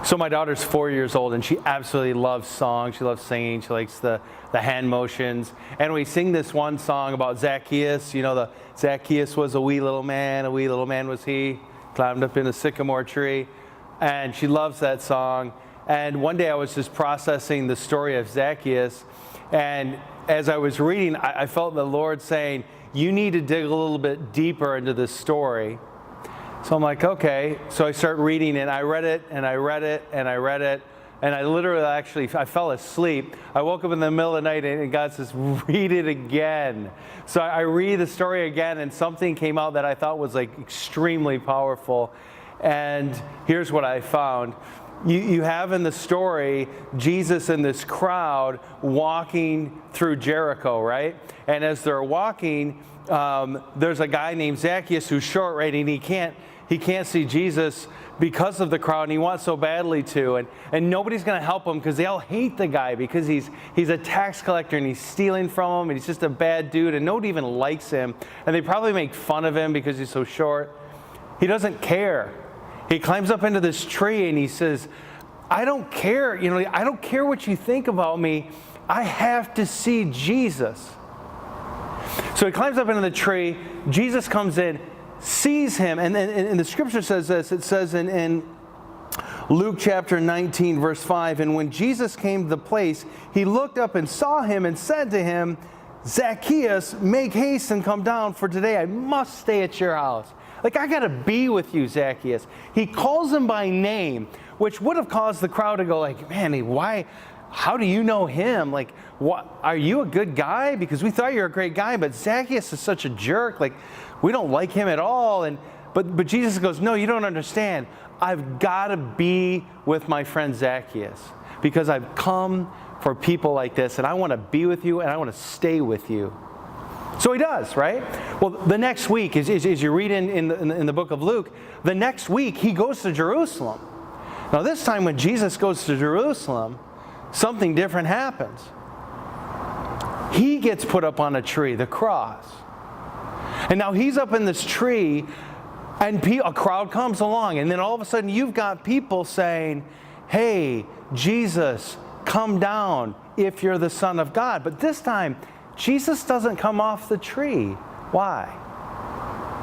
So my daughter's 4 years old, and she absolutely loves songs. She loves singing. She likes the hand motions. And we sing this one song about Zacchaeus. You know, the Zacchaeus was a wee little man was he, climbed up in a sycamore tree. And she loves that song. And one day I was just processing the story of Zacchaeus. And as I was reading, I felt the Lord saying, you need to dig a little bit deeper into this story. So I'm like, okay. So I start reading, and I read it, and I read it, and I read it, and I literally I fell asleep. I woke up in the middle of the night, and God says, read it again. So I read the story again, and something came out that I thought was like extremely powerful. And here's what I found. You have in the story Jesus and this crowd walking through Jericho, right? And as they're walking, there's a guy named Zacchaeus who's short, right? And he can't see Jesus because of the crowd, and he wants so badly to. And nobody's going to help him because they all hate the guy because he's a tax collector and he's stealing from them, and he's just a bad dude, and nobody even likes him. And they probably make fun of him because he's so short. He doesn't care. He climbs up into this tree and he says, I don't care, I don't care what you think about me. I have to see Jesus. So he climbs up into the tree. Jesus comes in, sees him, and the scripture says this. It says in Luke chapter 19, verse 5, and when Jesus came to the place, he looked up and saw him and said to him, Zacchaeus, make haste and come down, for today I must stay at your house. Like, I got to be with you, Zacchaeus. He calls him by name, which would have caused the crowd to go like, man, why? How do you know him? Like, what? Are you a good guy? Because we thought you were a great guy, but Zacchaeus is such a jerk. Like, we don't like him at all. But Jesus goes, no, you don't understand. I've got to be with my friend Zacchaeus because I've come for people like this, and I want to be with you, and I want to stay with you. So he does, right? Well, the next week, as you read in the book of Luke, the next week he goes to Jerusalem. Now this time when Jesus goes to Jerusalem, something different happens. He gets put up on a tree, the cross. And now he's up in this tree, and a crowd comes along, and then all of a sudden you've got people saying, hey, Jesus, come down if you're the Son of God. But this time, Jesus doesn't come off the tree. Why?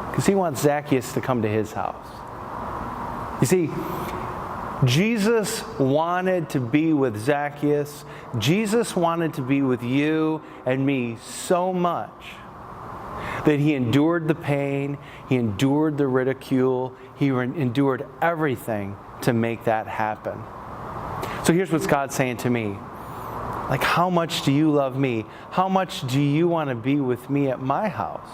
Because he wants Zacchaeus to come to his house. You see, Jesus wanted to be with Zacchaeus. Jesus wanted to be with you and me so much that he endured the pain, he endured the ridicule, he endured everything to make that happen. So here's what God's saying to me. Like, how much do you love me? How much do you want to be with me at my house?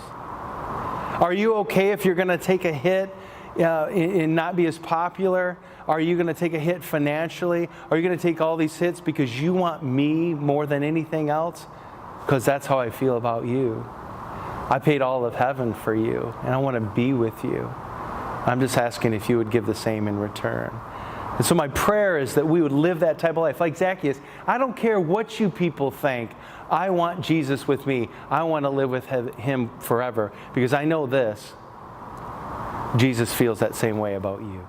Are you okay if you're going to take a hit and not be as popular? Are you going to take a hit financially? Are you going to take all these hits because you want me more than anything else? Because that's how I feel about you. I paid all of heaven for you, and I want to be with you. I'm just asking if you would give the same in return. And so my prayer is that we would live that type of life. Like Zacchaeus, I don't care what you people think. I want Jesus with me. I want to live with him forever because I know this. Jesus feels that same way about you.